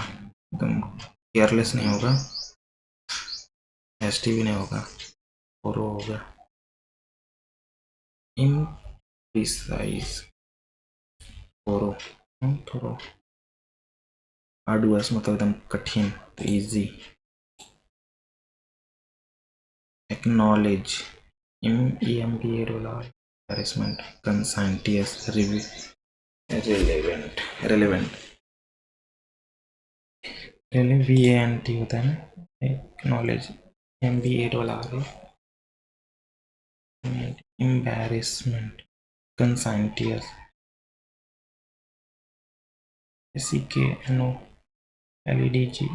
A: एकदम careless नहीं होगा, ST भी नहीं होगा, और वो होगा इम्प्रिसाइज, थोरो थोरो आर्डुअस मतलब एकदम कठिन, तो इजी, एक्नॉलेज, EMPA वाला, harassment, conscientious, relevant, relevant, VANT होता है ना, एक्नॉलेज, MB8 वाला आ गया, embarrassment, conscientious, CKNO, LEDGE,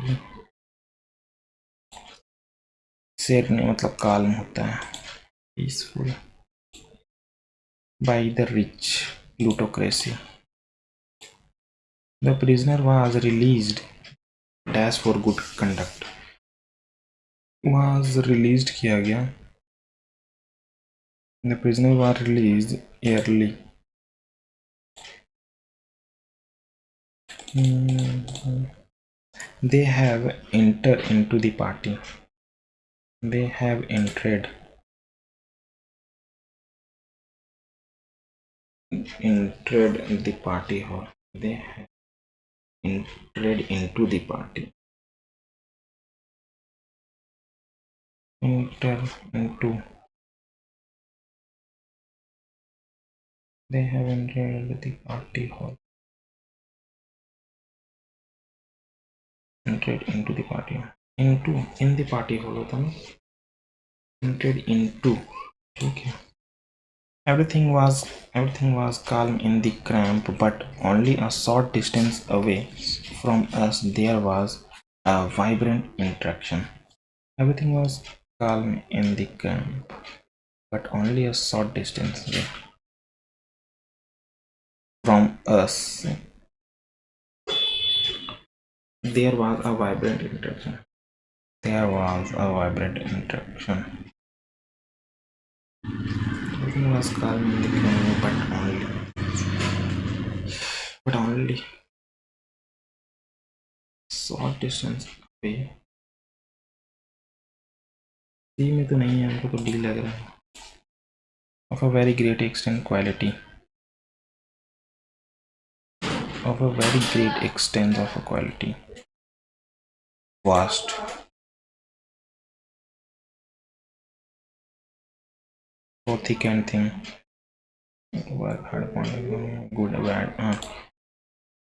A: सेरने मतलब काल्म होता है, peaceful, by the rich, plutocracy, the prisoner was released dash for good conduct, was released किया गया, the prisoner was released early, they have entered into the party, they have entered the party hall, they have entered into the party, enter into, they have entered the party hall, entered into the party, into in the party hall होता ना, entered into, ठीक है, everything was calm in the camp, but only a short distance away from us there was a vibrant interaction. Everything was calm in the camp, but only a short distance away from us there was a vibrant interaction. There was a vibrant interaction. Everything was calm in the camp, but only short distance away. सी में तो नहीं है, हमको तो D लग रहा है. Of a very great extent quality, of a very great extent of a quality, vast, so thick and thin, work hard, good bad,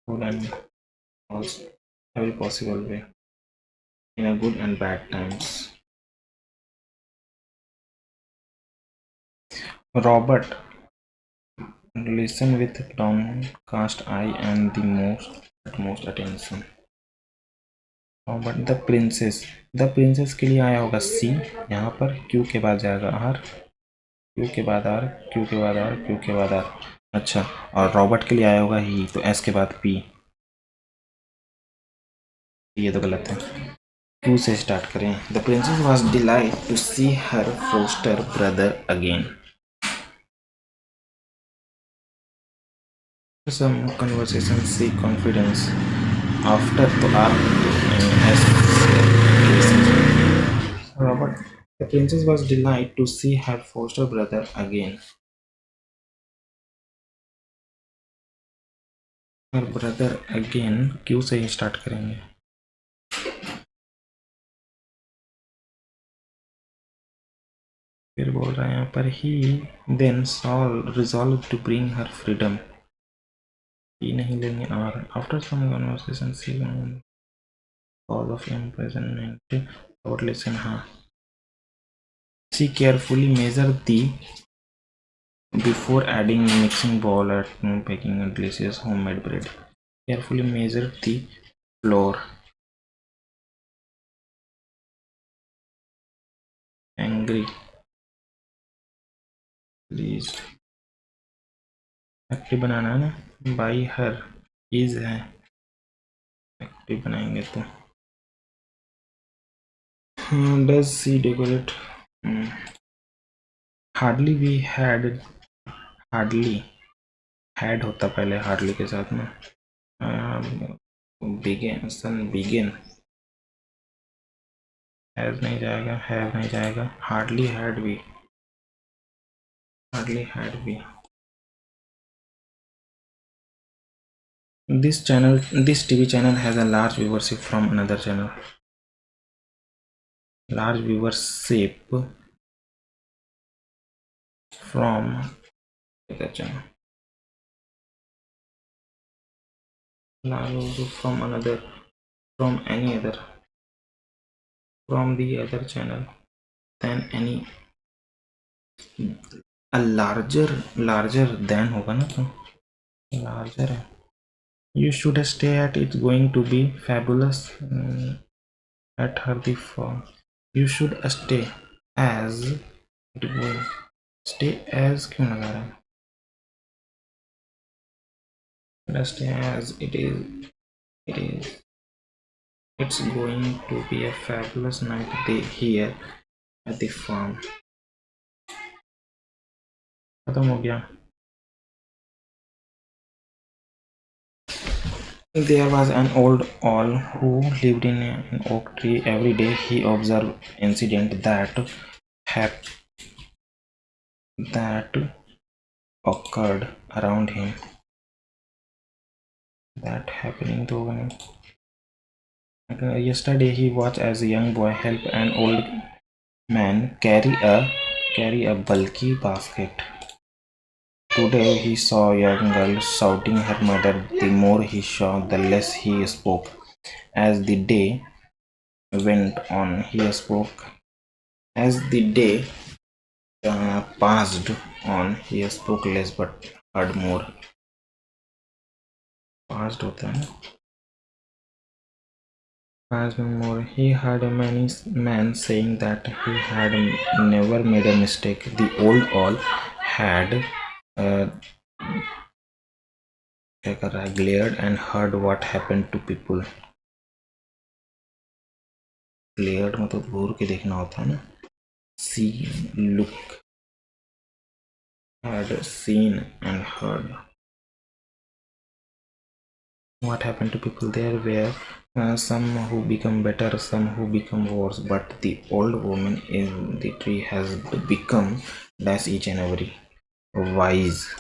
A: good and also every possible way, in a good and bad times. Robert listened with downcast eye and the utmost attention. Robert the princess के लिए आया होगा C, यहाँ पर Q के बाद जाएगा R, Q के बाद R, Q के बाद R, Q के बाद R. अच्छा, और रॉबर्ट के लिए आया होगा ही, तो S के बाद P. ये तो गलत है, Q से स्टार्ट करें. The princess was delight to see her foster brother again. Some conversation see confidence after to R S. Robert, the princess was delighted to see her foster brother again. Her brother again Q से ही start करेंगे. फिर बोल रहा है यहाँ पर ही then resolved to bring her freedom. ही नहीं लेंगे R. After some conversation she call of imprisonment और listen हाँ. She carefully measured the before adding mixing bowl at baking a delicious homemade bread. Carefully measured the flour. Angry, pleased. Active बनाना है ना, by her is है, active बनाएंगे तो. Does see decorate, hardly we had, hardly had होता पहले hardly के साथ में। बिगिन सन बिगिन, हैज नहीं जाएगा, हैव नहीं जाएगा, हार्डली हैड भी, हार्डली हैड भी। This TV channel has a large viewership from another channel. Large viewership from other channel. Large viewership from another, from any other, from the other channel than any. A larger than होगा ना, तो larger है. You should stay at, it's going to be fabulous at her the firm. You should stay as it will. Stay as क्यों लगा रहा है? Stay as it is. It's going to be a fabulous night here at the farm. खत्म हो गया. There was an old owl who lived in an oak tree. Every day he observed incident that occurred around him. That happening तो होगा नहीं. Yesterday he watched as a young boy help an old man carry a bulky basket. Today he saw a young girl shouting her mother. The more he saw, the less he spoke. As the day went on, he spoke. As the day passed on, he spoke less but heard more. Passed होता है ना? Passed more. He heard many men saying that he had never made a mistake. The old owl had glared and heard what happened to people. Glared मतलब घूर के देखना होता है ना. See, look, had seen and heard what happened to people. There were some who become better, some who become worse, but the old woman in the tree has become less each and every wiser.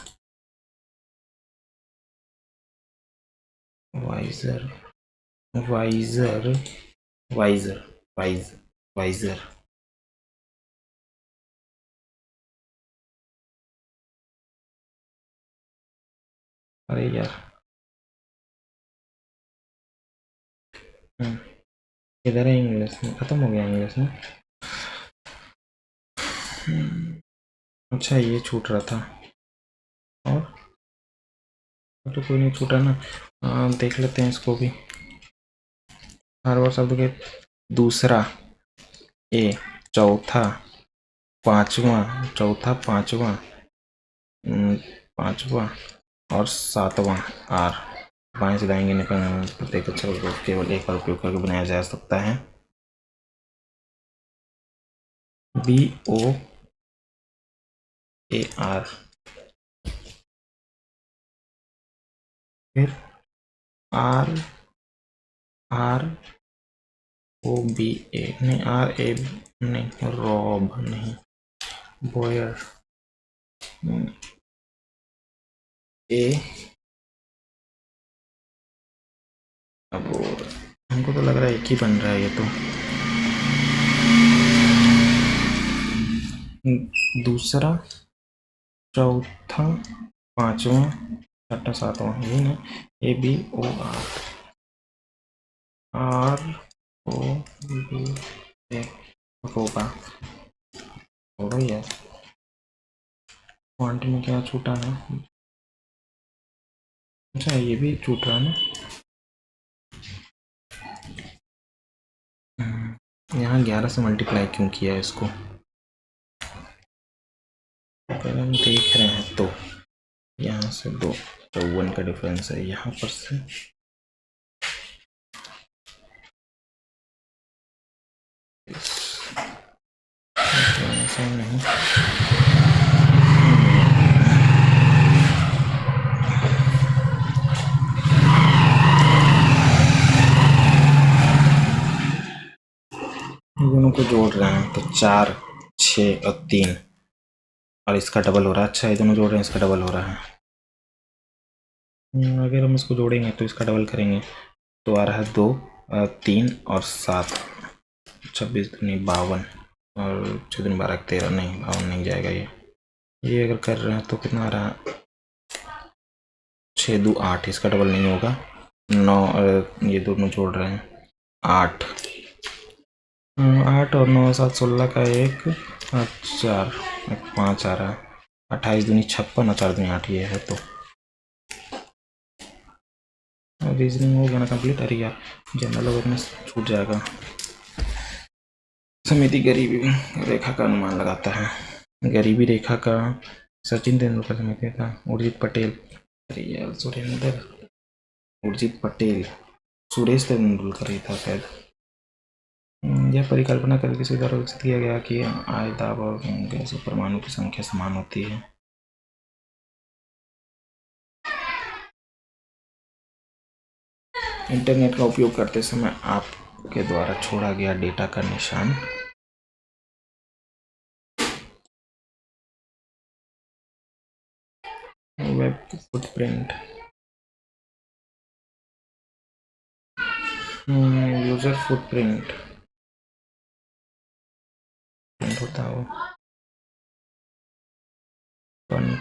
A: अरे यार, इधर है English में, खत्म हो गया English में. अच्छा ये छूट रहा था, और तो कोई नहीं छूटा ना. देख लेते हैं इसको भी. हर बार शब्द के दूसरा, ए, चौथा, पांचवा, पांचवा और सातवां आर. बाएं से दाएंगे निकल प्रत्येक अक्षर को केवल एक बार उपयोग करके बनाया जा सकता है. BOAR, फिर ROBA नहीं, RA नहीं, रॉब नहीं, बॉयर, अबोर. हमको तो लग रहा है एक ही बन रहा है ये तो. दूसरा, चौथा, पांचवा, छठा, सातवां, ये ना. ABOR, ROBA होगा यार. फॉन्ट में क्या छूटा है? अच्छा ये भी छूट रहा है ना. यहाँ 11 से मल्टीप्लाई क्यों किया है इसको? अगर हम देख रहे हैं तो यहाँ से 54 का डिफरेंस है, यहाँ पर से नहीं. दोनों को जोड़ रहे हैं तो 4 6 और 3 और इसका डबल हो रहा है। अच्छा ये दोनों जोड़ रहे हैं, इसका डबल हो रहा है। अगर हम इसको जोड़ेंगे तो इसका डबल करेंगे तो आ रहा है 2 3 और 7 26 दूनी 52 और 6 दूनी 12 13 नहीं 52 नहीं जाएगा ये अगर कर रहे हैं तो कितना आ रहा है 6 2 8 इसका डबल नहीं होगा 9 ये दोनों जोड़ रहे हैं 8 8 और 9 7 16 का एक 4 5 आ रहा है 28 दूनी 56 और 4 दूनी 8 ये है तो रीजनिंग हो गया ना कंप्लीट। अरे यार जनरल अवेयरनेस छूट जाएगा। समिति गरीबी रेखा का अनुमान लगाता है। गरीबी रेखा का सचिन तेंदुलकर समिति था। उर्जित पटेल, अरे यार सुरेंद्र उर्जित पटेल, सुरेश तेंदुलकर ही था शायद। यह परिकल्पना करके किसी द्वारा विकसित किया गया कि आय दाब और गैसों परमाणु की संख्या समान होती है। इंटरनेट का उपयोग करते समय आपके द्वारा छोड़ा गया डेटा का निशान web footprint, user footprint print होता है वो।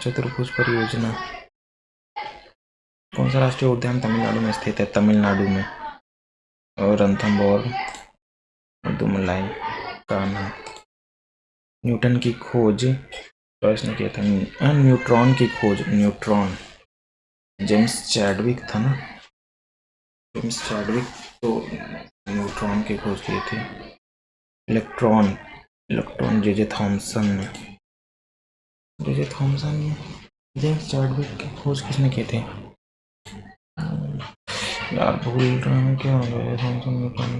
A: चतुर्भुज परियोजना कौन सा राष्ट्रीय उद्यान तमिलनाडु में स्थित है? तमिलनाडु में और रणथंबोर दुमलाई कान्हा। न्यूटन की खोज प्रश्न किया था। न्यूट्रॉन की खोज, न्यूट्रॉन जेम्स चैडविक था ना, जेम्स चैडविक तो न्यूट्रॉन की खोज की थी। इलेक्ट्रॉन, इलेक्ट्रॉन जे थॉमसन ने, जे थॉमसन ने जेम्स चैडविक की खोज किसने की थी यार भूल रहा हूँ क्या हो गया थॉमसन न्यूट्रॉन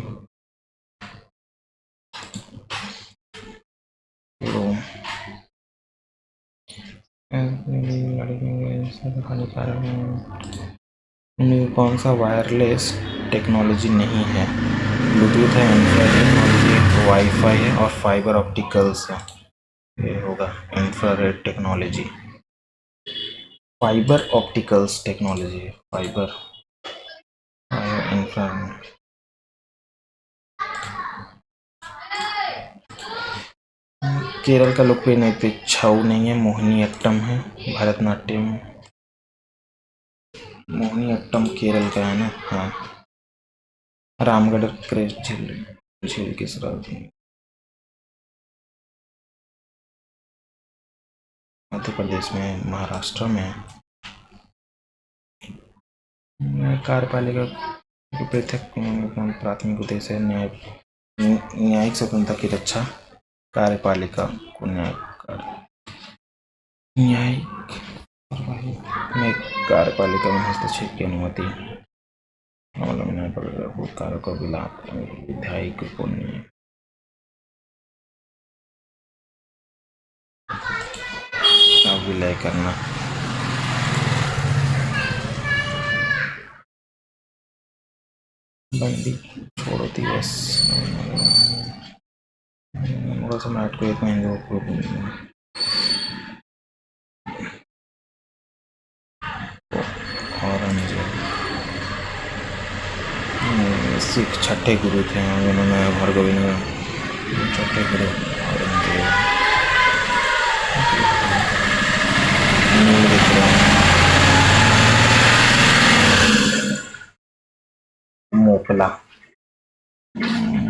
A: कौन सा वायरलेस टेक्नोलॉजी नहीं है? ब्लूटूथ है, इंफ्रारेड टेक्नोलॉजी, वाईफाई है और फाइबर ऑप्टिकल्स है। ये होगा infrared technology, fibre opticals technology, fibre infra. Kerala का लोकप्रिय नृत्य छऊ नहीं है, मोहिनीअट्टम है। भरतनाट्यम, मोहिनीअट्टम केरल का है ना। हाँ, रामगढ़ क्रेज झील, झील किस राज्य? मध्य प्रदेश में, महाराष्ट्र में। कार्यपालिका पृथक प्राथमिक उद्देश्य है न्यायिक स्वतंत्रता की रक्षा। कार्यपालिका को न्यायिक में कार्यपालिका में हस्तक्षेप की अनुमति, न्यायपालिका को विधायिक को विलय करना। बंदी छोड़ो दिवस, सम्राट को एक महीने को औरंगजेब सिख छठे गुरु थे उन्होंने, हरगोविंद छठे गुरु औरंगजेब। मोपला,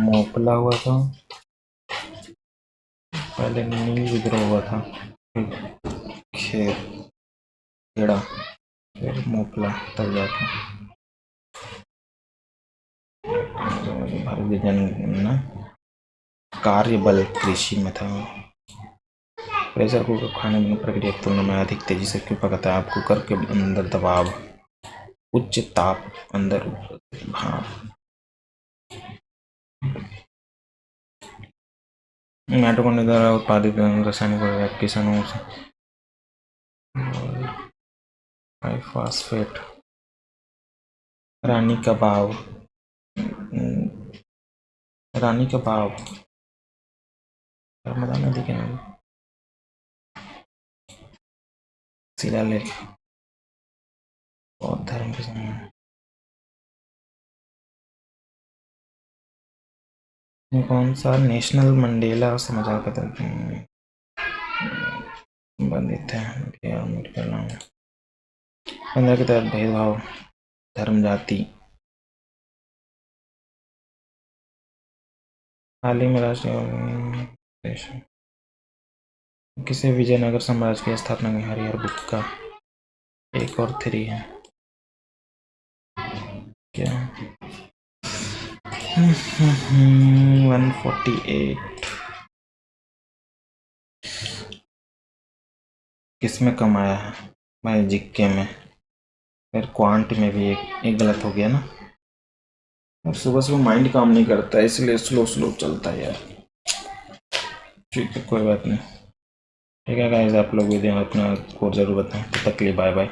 A: मोपला हुआ था पहले, नील विद्रोह हुआ था, खेड़ा, फिर मोपला, तब जाकर भारतीय जन कार्य बल कृषि में था। प्रेशर कुकर खाने में प्रक्रिया की तुलना में अधिक तेजी से क्यों पकता है? आप कुकर के अंदर दबाव, उच्च ताप, अंदर भाप। माइटोकॉन्ड्रिया द्वारा उत्पादित रासायनिक किसानों से फास्फेट। रानी कबाब, रानी कबाब नर्मदा नदी के नाम शिलालेख बौद्ध धर्म के समय कौन सा नेशनल मंडेला समाचार पत्र संबंधित है? पंद्रह के तहत भेदभाव धर्म जाति हाल ही में राष्ट्रीय किसे विजयनगर साम्राज्य की स्थापना की? हरिहर बुक का एक और 3 है क्या? 148 किसमें कम आया है भाई? जीके में, फिर क्वांट में भी एक गलत हो गया ना। और सुबह सुबह माइंड काम नहीं करता है, इसलिए स्लो स्लो चलता है यार। ठीक है, कोई बात नहीं। ठीक है गाइस, आप लोग भी अपना स्कोर जरूर बताएं। तब तक के लिए बाय बाय।